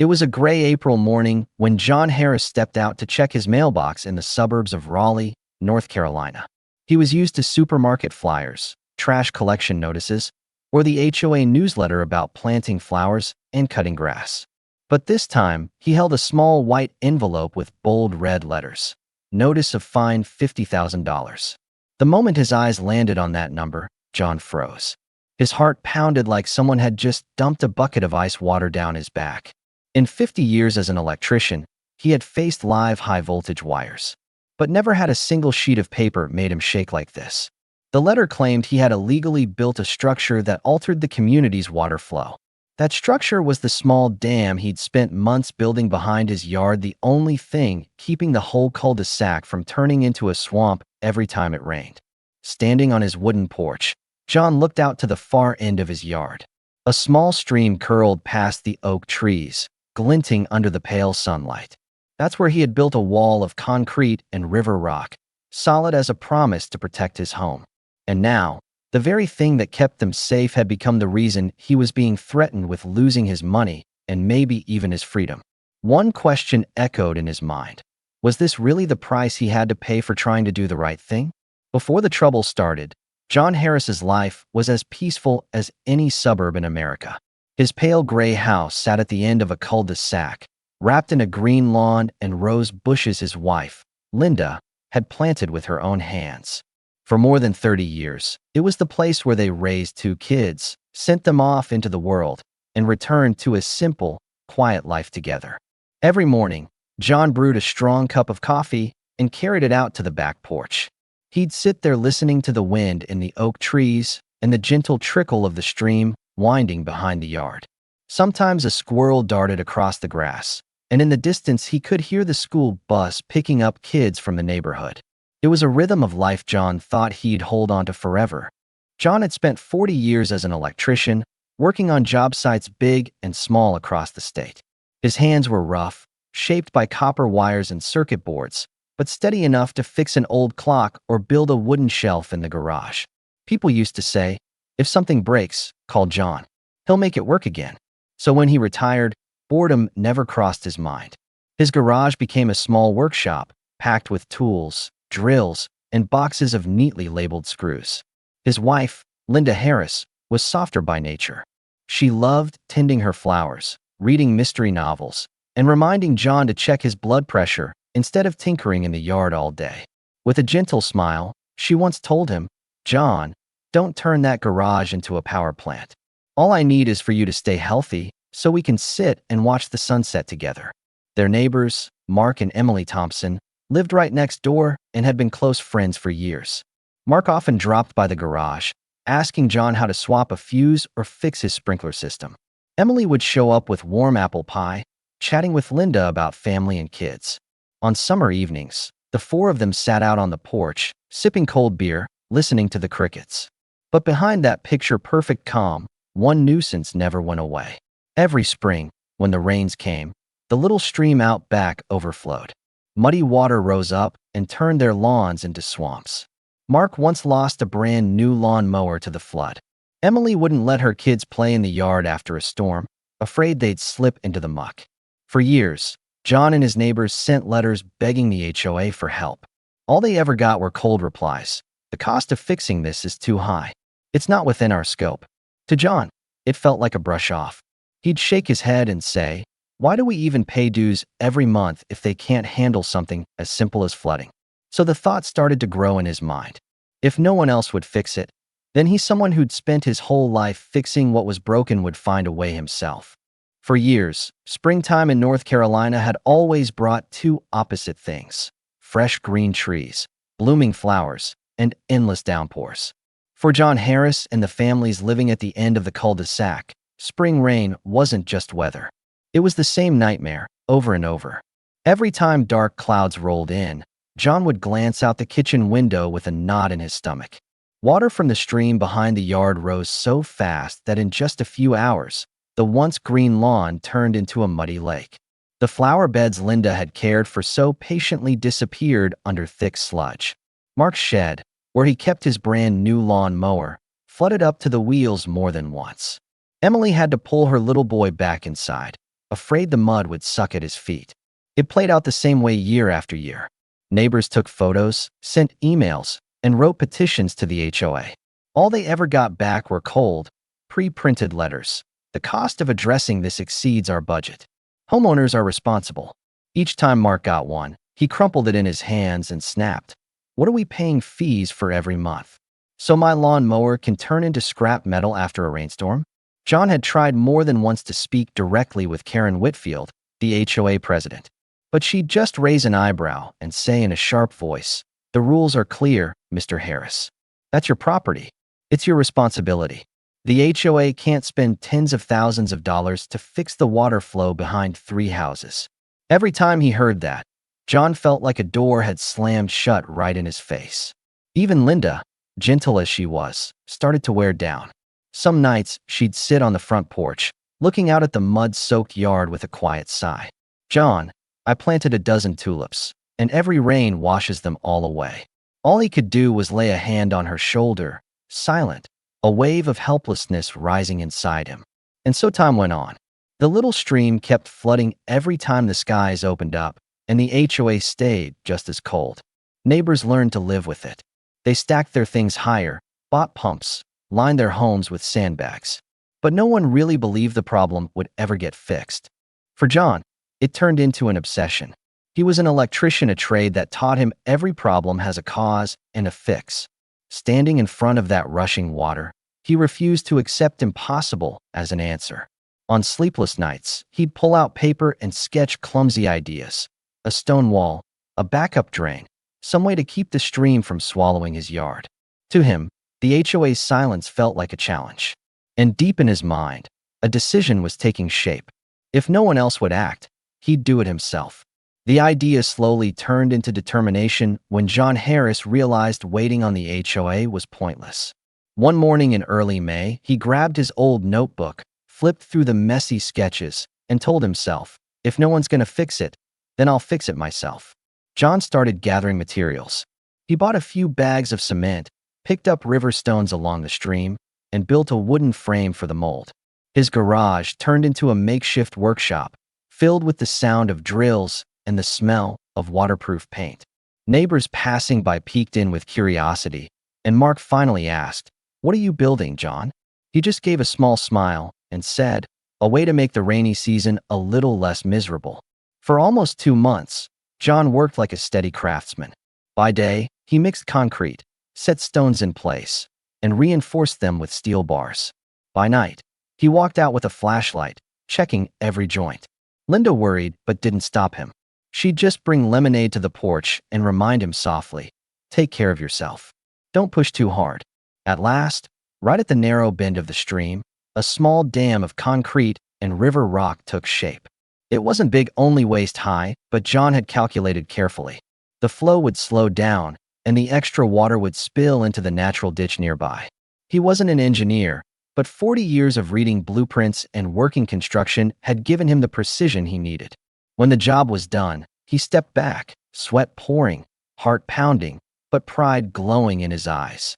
It was a gray April morning when John Harris stepped out to check his mailbox in the suburbs of Raleigh, North Carolina. He was used to supermarket flyers, trash collection notices, or the HOA newsletter about planting flowers and cutting grass. But this time, he held a small white envelope with bold red letters. Notice of fine $50,000. The moment his eyes landed on that number, John froze. His heart pounded like someone had just dumped a bucket of ice water down his back. In 50 years as an electrician, he had faced live high-voltage wires, but never had a single sheet of paper made him shake like this. The letter claimed he had illegally built a structure that altered the community's water flow. That structure was the small dam he'd spent months building behind his yard, the only thing keeping the whole cul-de-sac from turning into a swamp every time it rained. Standing on his wooden porch, John looked out to the far end of his yard. A small stream curled past the oak trees, glinting under the pale sunlight. That's where he had built a wall of concrete and river rock, solid as a promise to protect his home. And now, the very thing that kept them safe had become the reason he was being threatened with losing his money and maybe even his freedom. One question echoed in his mind. Was this really the price he had to pay for trying to do the right thing? Before the trouble started, John Harris's life was as peaceful as any suburb in America. His pale gray house sat at the end of a cul-de-sac, wrapped in a green lawn and rose bushes his wife, Linda, had planted with her own hands. For more than 30 years, it was the place where they raised 2 kids, sent them off into the world, and returned to a simple, quiet life together. Every morning, John brewed a strong cup of coffee and carried it out to the back porch. He'd sit there listening to the wind in the oak trees and the gentle trickle of the stream winding behind the yard. Sometimes a squirrel darted across the grass, and in the distance he could hear the school bus picking up kids from the neighborhood. It was a rhythm of life John thought he'd hold on to forever. John had spent 40 years as an electrician, working on job sites big and small across the state. His hands were rough, shaped by copper wires and circuit boards, but steady enough to fix an old clock or build a wooden shelf in the garage. People used to say, "If something breaks, call John. He'll make it work again." So when he retired, boredom never crossed his mind. His garage became a small workshop, packed with tools, drills, and boxes of neatly labeled screws. His wife, Linda Harris, was softer by nature. She loved tending her flowers, reading mystery novels, and reminding John to check his blood pressure instead of tinkering in the yard all day. With a gentle smile, she once told him, "John, don't turn that garage into a power plant. All I need is for you to stay healthy so we can sit and watch the sunset together." Their neighbors, Mark and Emily Thompson, lived right next door and had been close friends for years. Mark often dropped by the garage, asking John how to swap a fuse or fix his sprinkler system. Emily would show up with warm apple pie, chatting with Linda about family and kids. On summer evenings, the 4 of them sat out on the porch, sipping cold beer, listening to the crickets. But behind that picture-perfect calm, one nuisance never went away. Every spring, when the rains came, the little stream out back overflowed. Muddy water rose up and turned their lawns into swamps. Mark once lost a brand new lawn mower to the flood. Emily wouldn't let her kids play in the yard after a storm, afraid they'd slip into the muck. For years, John and his neighbors sent letters begging the HOA for help. All they ever got were cold replies. "The cost of fixing this is too high. It's not within our scope." To John, it felt like a brush off. He'd shake his head and say, "Why do we even pay dues every month if they can't handle something as simple as flooding?" So the thought started to grow in his mind. If no one else would fix it, then he's someone who'd spent his whole life fixing what was broken would find a way himself. For years, springtime in North Carolina had always brought 2 opposite things: fresh green trees, blooming flowers, and endless downpours. For John Harris and the families living at the end of the cul-de-sac, spring rain wasn't just weather. It was the same nightmare, over and over. Every time dark clouds rolled in, John would glance out the kitchen window with a knot in his stomach. Water from the stream behind the yard rose so fast that in just a few hours, the once green lawn turned into a muddy lake. The flower beds Linda had cared for so patiently disappeared under thick sludge. Mark's shed, where he kept his brand new lawn mower, flooded up to the wheels more than once. Emily had to pull her little boy back inside, afraid the mud would suck at his feet. It played out the same way year after year. Neighbors took photos, sent emails, and wrote petitions to the HOA. All they ever got back were cold, pre-printed letters. The cost of addressing this exceeds our budget. Homeowners are responsible. Each time Mark got one, he crumpled it in his hands and snapped. What are we paying fees for every month? So my lawn mower can turn into scrap metal after a rainstorm? John had tried more than once to speak directly with Karen Whitfield, the HOA president. But she'd just raise an eyebrow and say in a sharp voice, "The rules are clear, Mr. Harris. That's your property. It's your responsibility. The HOA can't spend tens of thousands of dollars to fix the water flow behind 3 houses." Every time he heard that, John felt like a door had slammed shut right in his face. Even Linda, gentle as she was, started to wear down. Some nights, she'd sit on the front porch, looking out at the mud-soaked yard with a quiet sigh. "John, I planted a dozen tulips, and every rain washes them all away." All he could do was lay a hand on her shoulder, silent, a wave of helplessness rising inside him. And so time went on. The little stream kept flooding every time the skies opened up, and the HOA stayed just as cold. Neighbors learned to live with it. They stacked their things higher, bought pumps, lined their homes with sandbags. But no one really believed the problem would ever get fixed. For John, it turned into an obsession. He was an electrician, a trade that taught him every problem has a cause and a fix. Standing in front of that rushing water, he refused to accept impossible as an answer. On sleepless nights, he'd pull out paper and sketch clumsy ideas. A stone wall, a backup drain, some way to keep the stream from swallowing his yard. To him, the HOA's silence felt like a challenge. And deep in his mind, a decision was taking shape. If no one else would act, he'd do it himself. The idea slowly turned into determination when John Harris realized waiting on the HOA was pointless. One morning in early May, he grabbed his old notebook, flipped through the messy sketches, and told himself, "If no one's going to fix it, then I'll fix it myself." John started gathering materials. He bought a few bags of cement, picked up river stones along the stream, and built a wooden frame for the mold. His garage turned into a makeshift workshop, filled with the sound of drills and the smell of waterproof paint. Neighbors passing by peeked in with curiosity, and Mark finally asked, "What are you building, John?" He just gave a small smile and said, "A way to make the rainy season a little less miserable." For almost 2 months, John worked like a steady craftsman. By day, he mixed concrete, set stones in place, and reinforced them with steel bars. By night, he walked out with a flashlight, checking every joint. Linda worried but didn't stop him. She'd just bring lemonade to the porch and remind him softly, "Take care of yourself. Don't push too hard." At last, right at the narrow bend of the stream, a small dam of concrete and river rock took shape. It wasn't big, only waist high, but John had calculated carefully. The flow would slow down, and the extra water would spill into the natural ditch nearby. He wasn't an engineer, but 40 years of reading blueprints and working construction had given him the precision he needed. When the job was done, he stepped back, sweat pouring, heart pounding, but pride glowing in his eyes.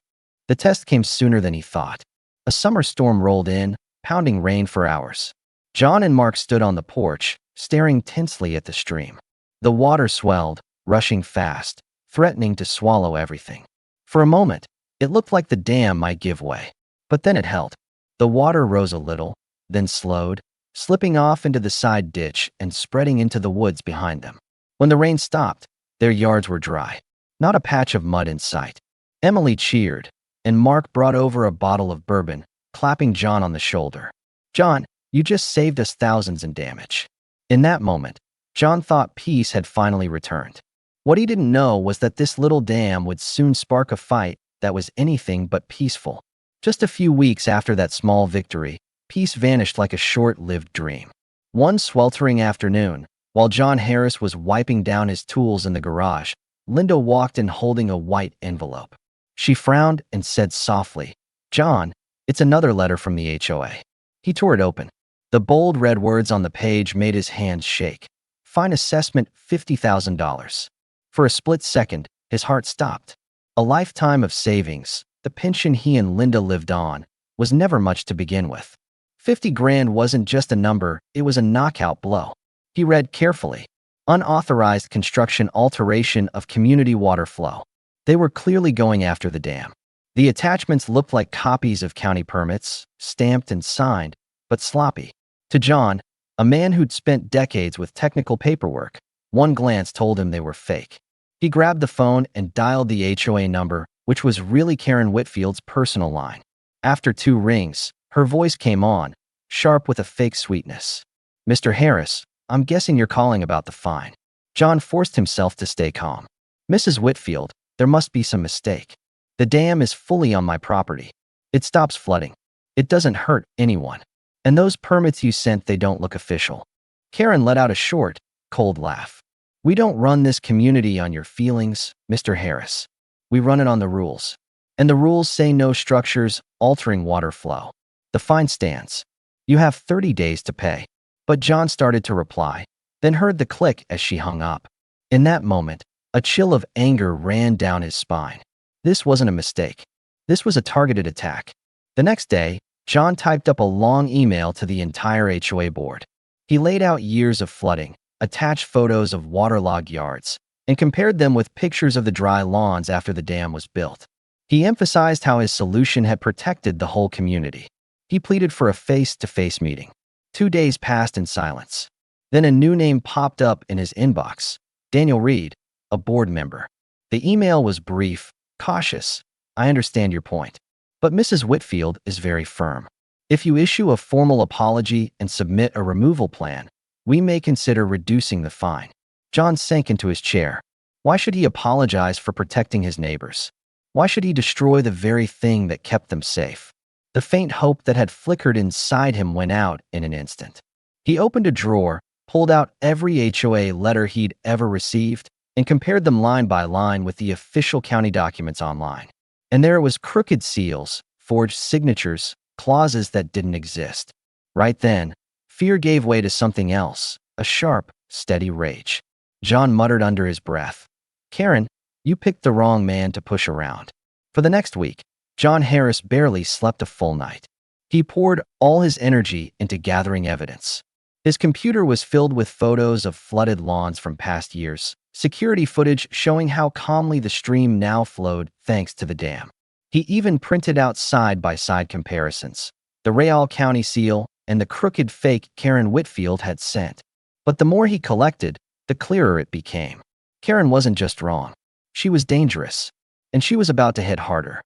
The test came sooner than he thought. A summer storm rolled in, pounding rain for hours. John and Mark stood on the porch, staring tensely at the stream. The water swelled, rushing fast, threatening to swallow everything. For a moment, it looked like the dam might give way. But then it held. The water rose a little, then slowed, slipping off into the side ditch and spreading into the woods behind them. When the rain stopped, their yards were dry. Not a patch of mud in sight. Emily cheered, and Mark brought over a bottle of bourbon, clapping John on the shoulder. "John, you just saved us thousands in damage." In that moment, John thought peace had finally returned. What he didn't know was that this little dam would soon spark a fight that was anything but peaceful. Just a few weeks after that small victory, peace vanished like a short-lived dream. One sweltering afternoon, while John Harris was wiping down his tools in the garage, Linda walked in holding a white envelope. She frowned and said softly, "John, it's another letter from the HOA." He tore it open. The bold red words on the page made his hands shake. Fine assessment, $50,000. For a split second, his heart stopped. A lifetime of savings, the pension he and Linda lived on, was never much to begin with. 50 grand wasn't just a number, it was a knockout blow. He read carefully. Unauthorized construction alteration of community water flow. They were clearly going after the dam. The attachments looked like copies of county permits, stamped and signed, but sloppy. To John, a man who'd spent decades with technical paperwork, one glance told him they were fake. He grabbed the phone and dialed the HOA number, which was really Karen Whitfield's personal line. After 2 rings, her voice came on, sharp with a fake sweetness. "Mr. Harris, I'm guessing you're calling about the fine." John forced himself to stay calm. "Mrs. Whitfield, there must be some mistake. The dam is fully on my property. It stops flooding. It doesn't hurt anyone. And those permits you sent, they don't look official." Karen let out a short, cold laugh. "We don't run this community on your feelings, Mr. Harris. We run it on the rules. And the rules say no structures altering water flow. The fine stands. You have 30 days to pay." But John started to reply, then heard the click as she hung up. In that moment, a chill of anger ran down his spine. This wasn't a mistake. This was a targeted attack. The next day, John typed up a long email to the entire HOA board. He laid out years of flooding, attached photos of waterlogged yards, and compared them with pictures of the dry lawns after the dam was built. He emphasized how his solution had protected the whole community. He pleaded for a face-to-face meeting. 2 days passed in silence. Then a new name popped up in his inbox: Daniel Reed, a board member. The email was brief, cautious. "I understand your point. But Mrs. Whitfield is very firm. If you issue a formal apology and submit a removal plan, we may consider reducing the fine." John sank into his chair. Why should he apologize for protecting his neighbors? Why should he destroy the very thing that kept them safe? The faint hope that had flickered inside him went out in an instant. He opened a drawer, pulled out every HOA letter he'd ever received, and compared them line by line with the official county documents online. And there was crooked seals, forged signatures, clauses that didn't exist. Right then, fear gave way to something else, a sharp, steady rage. John muttered under his breath, "Karen, you picked the wrong man to push around." For the next week, John Harris barely slept a full night. He poured all his energy into gathering evidence. His computer was filled with photos of flooded lawns from past years, security footage showing how calmly the stream now flowed thanks to the dam. He even printed out side-by-side comparisons, the Raleigh County seal and the crooked fake Karen Whitfield had sent. But the more he collected, the clearer it became. Karen wasn't just wrong. She was dangerous, and she was about to hit harder.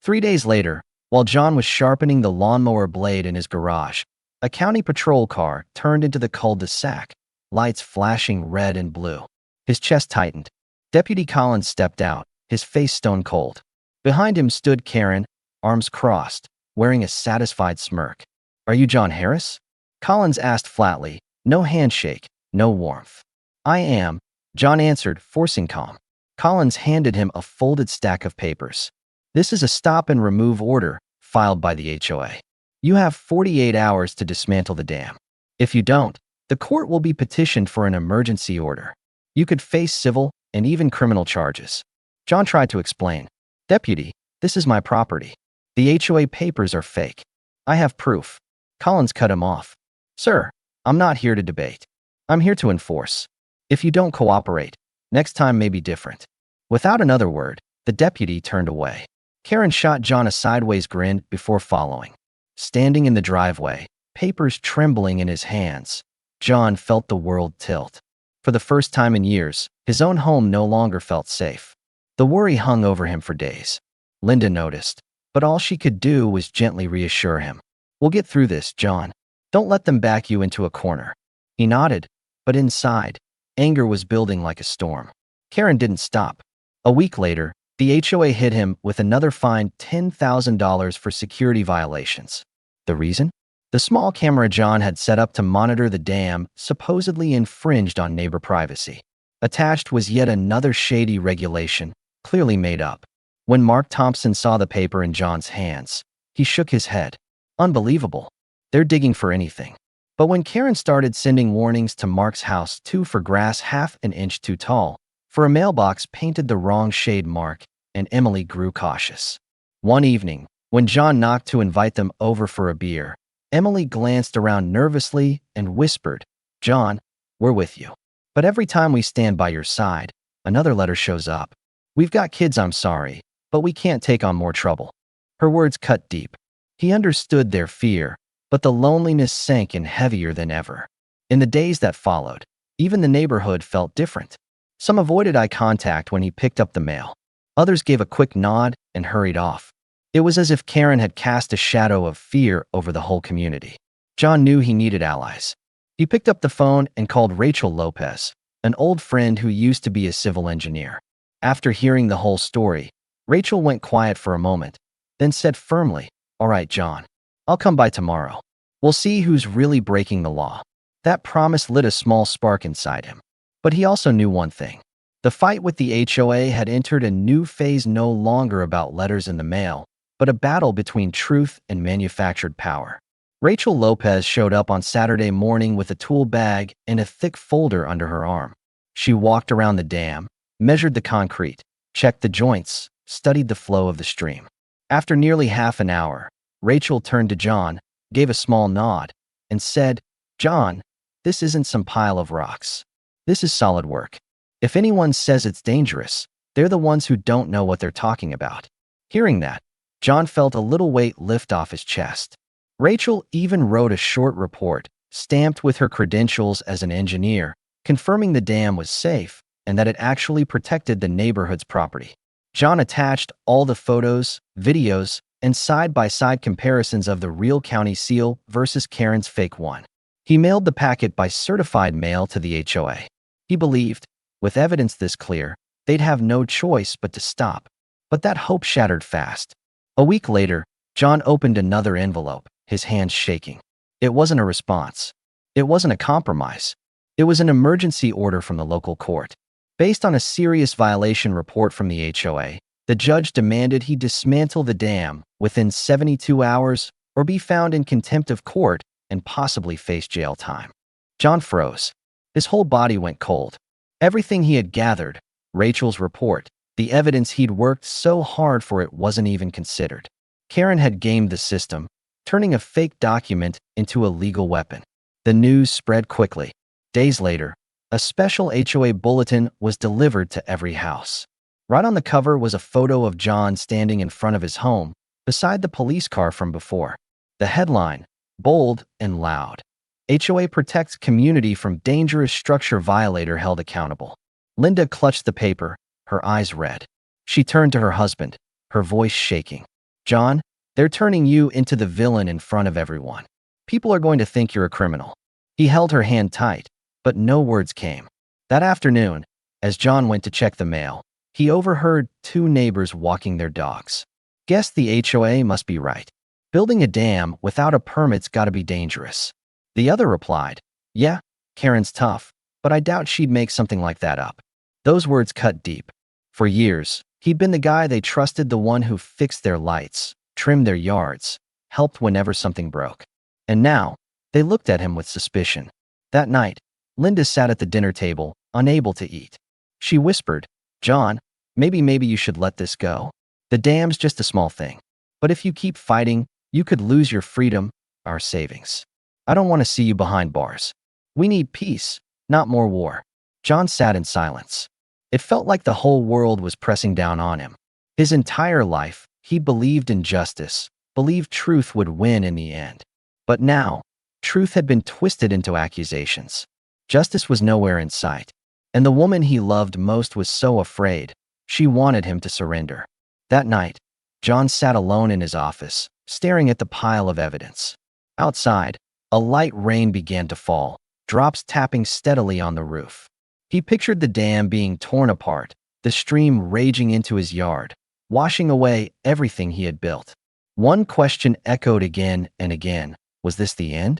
3 days later, while John was sharpening the lawnmower blade in his garage, a county patrol car turned into the cul-de-sac, lights flashing red and blue. His chest tightened. Deputy Collins stepped out, his face stone cold. Behind him stood Karen, arms crossed, wearing a satisfied smirk. "Are you John Harris?" Collins asked flatly, no handshake, no warmth. "I am," John answered, forcing calm. Collins handed him a folded stack of papers. "This is a stop and remove order filed by the HOA. You have 48 hours to dismantle the dam. If you don't, the court will be petitioned for an emergency order. You could face civil and even criminal charges." John tried to explain. "Deputy, this is my property. The HOA papers are fake. I have proof." Collins cut him off. "Sir, I'm not here to debate. I'm here to enforce. If you don't cooperate, next time may be different." Without another word, the deputy turned away. Karen shot John a sideways grin before following. Standing in the driveway, papers trembling in his hands, John felt the world tilt. For the first time in years, his own home no longer felt safe. The worry hung over him for days. Linda noticed, but all she could do was gently reassure him. "We'll get through this, John. Don't let them back you into a corner." He nodded, but inside, anger was building like a storm. Karen didn't stop. A week later, the HOA hit him with another fine, $10,000 for security violations. The reason? The small camera John had set up to monitor the dam supposedly infringed on neighbor privacy. Attached was yet another shady regulation, clearly made up. When Mark Thompson saw the paper in John's hands, he shook his head. Unbelievable. They're digging for anything. But when Karen started sending warnings to Mark's house, 2 for grass half an inch too tall, for a mailbox painted the wrong shade mark, and Emily grew cautious. One evening, when John knocked to invite them over for a beer, Emily glanced around nervously and whispered, "John, we're with you. But every time we stand by your side, another letter shows up. We've got kids, I'm sorry, but we can't take on more trouble." Her words cut deep. He understood their fear, but the loneliness sank in heavier than ever. In the days that followed, even the neighborhood felt different. Some avoided eye contact when he picked up the mail. Others gave a quick nod and hurried off. It was as if Karen had cast a shadow of fear over the whole community. John knew he needed allies. He picked up the phone and called Rachel Lopez, an old friend who used to be a civil engineer. After hearing the whole story, Rachel went quiet for a moment, then said firmly, "All right, John. I'll come by tomorrow. We'll see who's really breaking the law." That promise lit a small spark inside him. But he also knew one thing. The fight with the HOA had entered a new phase, no longer about letters in the mail, but a battle between truth and manufactured power. Rachel Lopez showed up on Saturday morning with a tool bag and a thick folder under her arm. She walked around the dam, measured the concrete, checked the joints, studied the flow of the stream. After nearly half an hour, Rachel turned to John, gave a small nod, and said, "John, this isn't some pile of rocks. This is solid work. If anyone says it's dangerous, they're the ones who don't know what they're talking about." Hearing that, John felt a little weight lift off his chest. Rachel even wrote a short report, stamped with her credentials as an engineer, confirming the dam was safe and that it actually protected the neighborhood's property. John attached all the photos, videos, and side-by-side comparisons of the real county seal versus Karen's fake one. He mailed the packet by certified mail to the HOA. He believed, with evidence this clear, they'd have no choice but to stop. But that hope shattered fast. A week later, John opened another envelope, his hands shaking. It wasn't a response. It wasn't a compromise. It was an emergency order from the local court. Based on a serious violation report from the HOA, the judge demanded he dismantle the dam within 72 hours or be found in contempt of court and possibly face jail time. John froze. His whole body went cold. Everything he had gathered, Rachel's report, the evidence he'd worked so hard for, it wasn't even considered. Karen had gamed the system, turning a fake document into a legal weapon. The news spread quickly. Days later, a special HOA bulletin was delivered to every house. Right on the cover was a photo of John standing in front of his home, beside the police car from before. The headline, bold and loud: HOA protects community from dangerous structure violator held accountable. Linda clutched the paper, her eyes red. She turned to her husband, her voice shaking. "John, they're turning you into the villain in front of everyone. People are going to think you're a criminal." He held her hand tight, but no words came. That afternoon, as John went to check the mail, he overheard two neighbors walking their dogs. "Guess the HOA must be right. Building a dam without a permit's gotta be dangerous." The other replied, "Yeah, Karen's tough, but I doubt she'd make something like that up." Those words cut deep. For years, he'd been the guy they trusted, the one who fixed their lights, trimmed their yards, helped whenever something broke. And now, they looked at him with suspicion. That night, Linda sat at the dinner table, unable to eat. She whispered, "John, maybe you should let this go. The dam's just a small thing. But if you keep fighting, you could lose your freedom, our savings. I don't want to see you behind bars. We need peace, not more war." John sat in silence. It felt like the whole world was pressing down on him. His entire life, he believed in justice, believed truth would win in the end. But now, truth had been twisted into accusations. Justice was nowhere in sight. And the woman he loved most was so afraid, she wanted him to surrender. That night, John sat alone in his office, staring at the pile of evidence. Outside, a light rain began to fall, drops tapping steadily on the roof. He pictured the dam being torn apart, the stream raging into his yard, washing away everything he had built. One question echoed again and again: was this the end?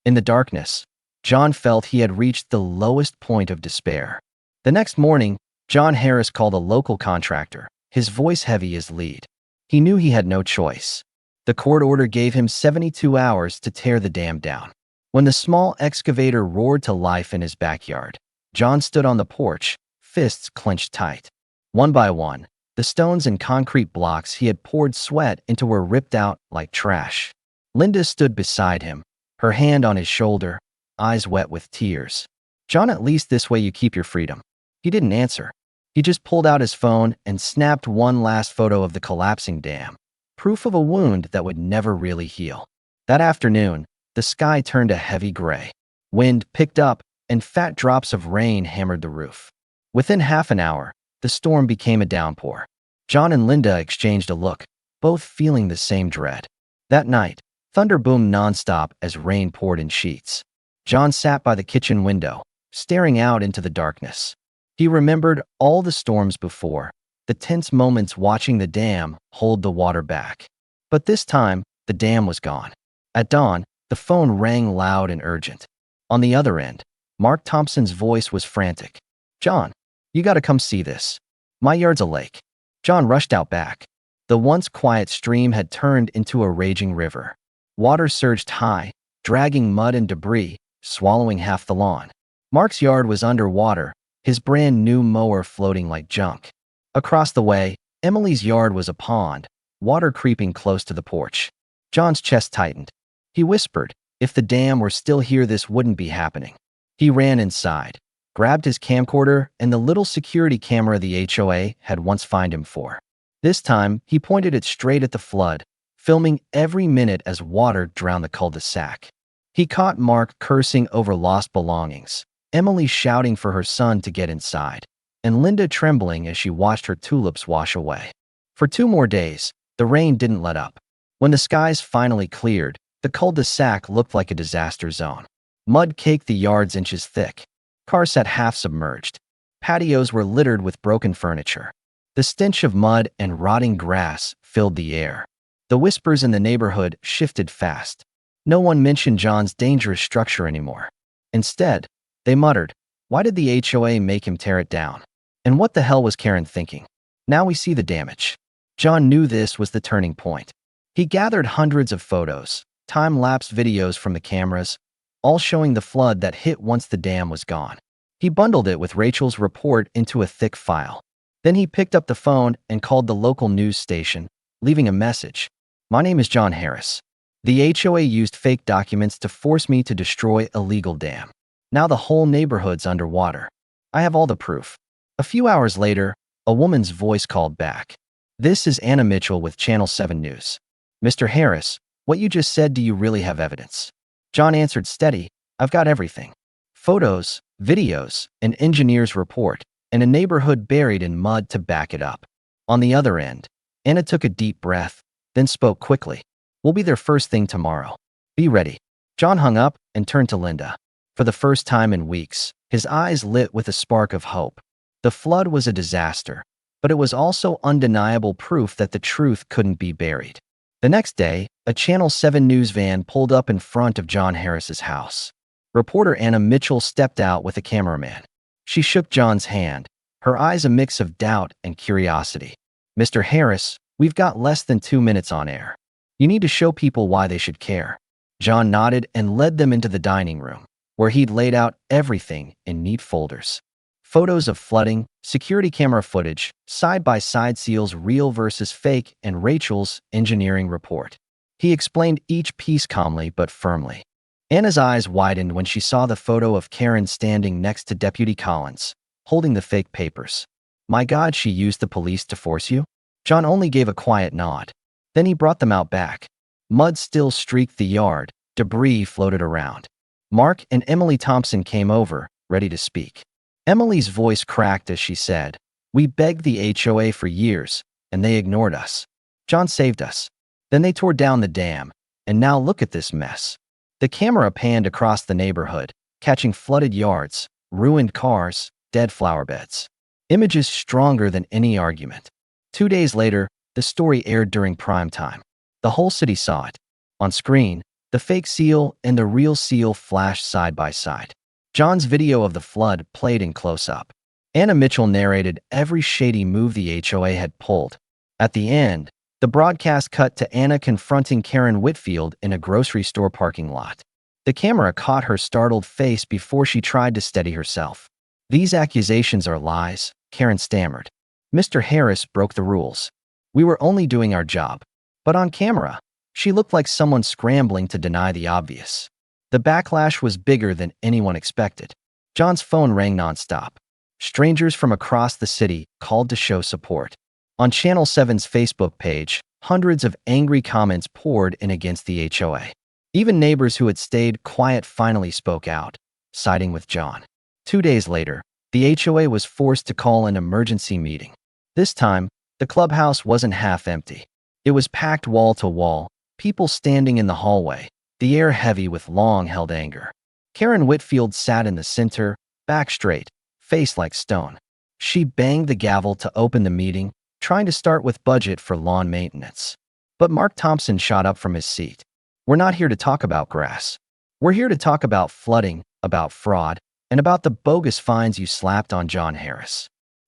In the darkness, John felt he had reached the lowest point of despair. The next morning, John Harris called a local contractor, his voice heavy as lead. He knew he had no choice. The court order gave him 72 hours to tear the dam down. When the small excavator roared to life in his backyard, John stood on the porch, fists clenched tight. One by one, the stones and concrete blocks he had poured sweat into were ripped out like trash. Linda stood beside him, her hand on his shoulder, eyes wet with tears. John, at least this way you keep your freedom. He didn't answer. He just pulled out his phone and snapped one last photo of the collapsing dam, proof of a wound that would never really heal. That afternoon, the sky turned a heavy gray. Wind picked up, and fat drops of rain hammered the roof. Within half an hour, the storm became a downpour. John and Linda exchanged a look, both feeling the same dread. That night, thunder boomed nonstop as rain poured in sheets. John sat by the kitchen window, staring out into the darkness. He remembered all the storms before, the tense moments watching the dam hold the water back. But this time, the dam was gone. At dawn, the phone rang loud and urgent. On the other end, Mark Thompson's voice was frantic. "John, you gotta come see this. My yard's a lake." John rushed out back. The once quiet stream had turned into a raging river. Water surged high, dragging mud and debris, swallowing half the lawn. Mark's yard was underwater, his brand new mower floating like junk. Across the way, Emily's yard was a pond, water creeping close to the porch. John's chest tightened. He whispered, if the dam were still here, this wouldn't be happening. He ran inside, grabbed his camcorder and the little security camera the HOA had once fined him for. This time, he pointed it straight at the flood, filming every minute as water drowned the cul-de-sac. He caught Mark cursing over lost belongings, Emily shouting for her son to get inside, and Linda trembling as she watched her tulips wash away. For 2 more days, the rain didn't let up. When the skies finally cleared, the cul-de-sac looked like a disaster zone. Mud caked the yards inches thick. Cars sat half submerged. Patios were littered with broken furniture. The stench of mud and rotting grass filled the air. The whispers in the neighborhood shifted fast. No one mentioned John's dangerous structure anymore. Instead, they muttered, why did the HOA make him tear it down? And what the hell was Karen thinking? Now we see the damage. John knew this was the turning point. He gathered hundreds of photos, time-lapse videos from the cameras, all showing the flood that hit once the dam was gone. He bundled it with Rachel's report into a thick file. Then he picked up the phone and called the local news station, leaving a message. My name is John Harris. The HOA used fake documents to force me to destroy a legal dam. Now the whole neighborhood's underwater. I have all the proof. A few hours later, a woman's voice called back. This is Anna Mitchell with Channel 7 News. Mr. Harris, what you just said, do you really have evidence? John answered steady, I've got everything. Photos, videos, an engineer's report, and a neighborhood buried in mud to back it up. On the other end, Anna took a deep breath, then spoke quickly. We'll be there first thing tomorrow. Be ready. John hung up and turned to Linda. For the first time in weeks, his eyes lit with a spark of hope. The flood was a disaster, but it was also undeniable proof that the truth couldn't be buried. The next day, a Channel 7 news van pulled up in front of John Harris's house. Reporter Anna Mitchell stepped out with a cameraman. She shook John's hand, her eyes a mix of doubt and curiosity. Mr. Harris, we've got less than 2 minutes on air. You need to show people why they should care. John nodded and led them into the dining room, where he'd laid out everything in neat folders. Photos of flooding, security camera footage, side-by-side seals real versus fake, and Rachel's engineering report. He explained each piece calmly but firmly. Anna's eyes widened when she saw the photo of Karen standing next to Deputy Collins, holding the fake papers. My God, she used the police to force you? John only gave a quiet nod. Then he brought them out back. Mud still streaked the yard, debris floated around. Mark and Emily Thompson came over, ready to speak. Emily's voice cracked as she said, we begged the HOA for years, and they ignored us. John saved us. Then they tore down the dam, and now look at this mess. The camera panned across the neighborhood, catching flooded yards, ruined cars, dead flower beds. Images stronger than any argument. 2 days later, the story aired during prime time. The whole city saw it. On screen, the fake seal and the real seal flashed side by side. John's video of the flood played in close-up. Anna Mitchell narrated every shady move the HOA had pulled. At the end, the broadcast cut to Anna confronting Karen Whitfield in a grocery store parking lot. The camera caught her startled face before she tried to steady herself. These accusations are lies, Karen stammered. Mr. Harris broke the rules. We were only doing our job. But on camera, She looked like someone scrambling to deny the obvious. The backlash was bigger than anyone expected. John's phone rang nonstop. Strangers from across the city called to show support. On Channel 7's Facebook page, hundreds of angry comments poured in against the HOA. Even neighbors who had stayed quiet finally spoke out, siding with John. 2 days later, the HOA was forced to call an emergency meeting. This time, the clubhouse wasn't half empty. It was packed wall to wall, people standing in the hallway, the air heavy with long-held anger. Karen Whitfield sat in the center, back straight, face like stone. She banged the gavel to open the meeting, trying to start with budget for lawn maintenance. But Mark Thompson shot up from his seat. "We're not here to talk about grass. We're here to talk about flooding, about fraud, and about the bogus fines you slapped on John Harris."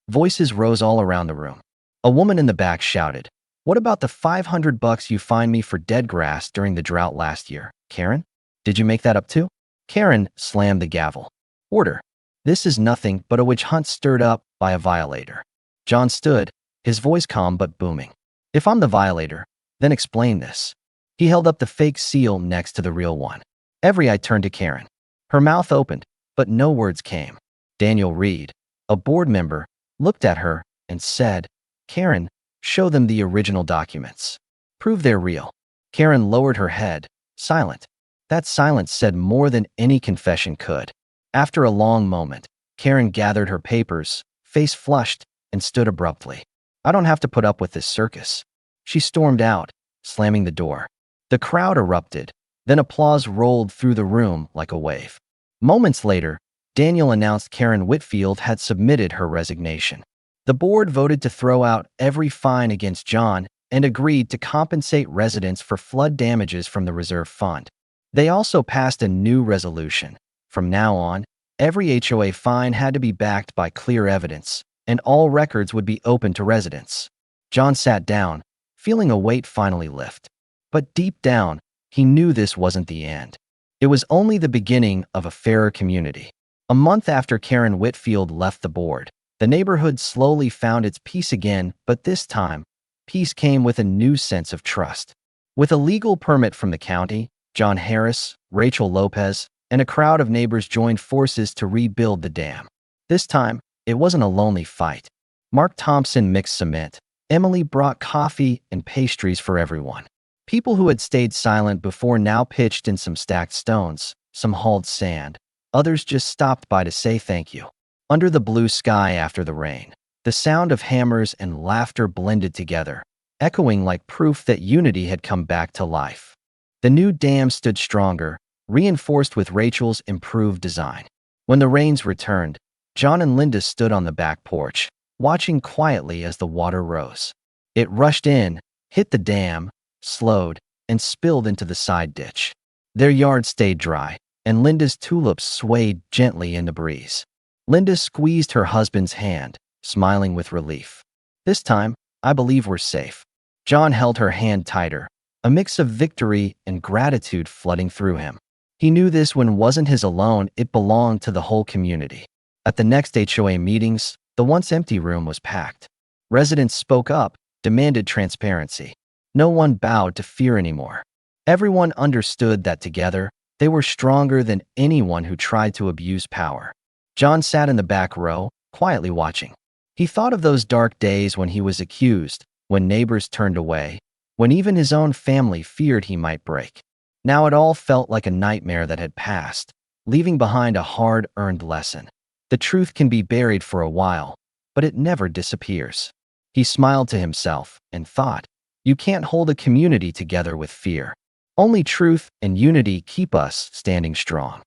Voices rose all around the room. A woman in the back shouted, "What about the $500 you fined me for dead grass during the drought last year, Karen? Did you make that up too?" Karen slammed the gavel. "Order. This is nothing but a witch hunt stirred up by a violator." John stood, his voice calm but booming. "If I'm the violator, then explain this." He held up the fake seal next to the real one. Every eye turned to Karen. Her mouth opened, but no words came. Daniel Reed, a board member, looked at her and said, "Karen, show them the original documents. Prove they're real." Karen lowered her head, silent. That silence said more than any confession could. After a long moment, Karen gathered her papers, face flushed, and stood abruptly. "I don't have to put up with this circus." She stormed out, slamming the door. The crowd erupted, then applause rolled through the room like a wave. Moments later, Daniel announced Karen Whitfield had submitted her resignation. The board voted to throw out every fine against John and agreed to compensate residents for flood damages from the reserve fund. They also passed a new resolution. From now on, every HOA fine had to be backed by clear evidence, and all records would be open to residents. John sat down, feeling a weight finally lift. But deep down, he knew this wasn't the end. It was only the beginning of a fairer community. A month after Karen Whitfield left the board, the neighborhood slowly found its peace again, but this time, peace came with a new sense of trust. With a legal permit from the county, John Harris, Rachel Lopez, and a crowd of neighbors joined forces to rebuild the dam. This time, it wasn't a lonely fight. Mark Thompson mixed cement. Emily brought coffee and pastries for everyone. People who had stayed silent before now pitched in some stacked stones, some hauled sand. Others just stopped by to say thank you. Under the blue sky after the rain, the sound of hammers and laughter blended together, echoing like proof that unity had come back to life. The new dam stood stronger, reinforced with Rachel's improved design. When the rains returned, John and Linda stood on the back porch, watching quietly as the water rose. It rushed in, hit the dam, slowed, and spilled into the side ditch. Their yard stayed dry, and Linda's tulips swayed gently in the breeze. Linda squeezed her husband's hand, smiling with relief. "This time, I believe we're safe." John held her hand tighter, a mix of victory and gratitude flooding through him. He knew this one wasn't his alone, it belonged to the whole community. At the next HOA meetings, the once empty room was packed. Residents spoke up, demanded transparency. No one bowed to fear anymore. Everyone understood that together, they were stronger than anyone who tried to abuse power. John sat in the back row, quietly watching. He thought of those dark days when he was accused, when neighbors turned away, when even his own family feared he might break. Now it all felt like a nightmare that had passed, leaving behind a hard-earned lesson. The truth can be buried for a while, but it never disappears. He smiled to himself and thought, you can't hold a community together with fear. Only truth and unity keep us standing strong.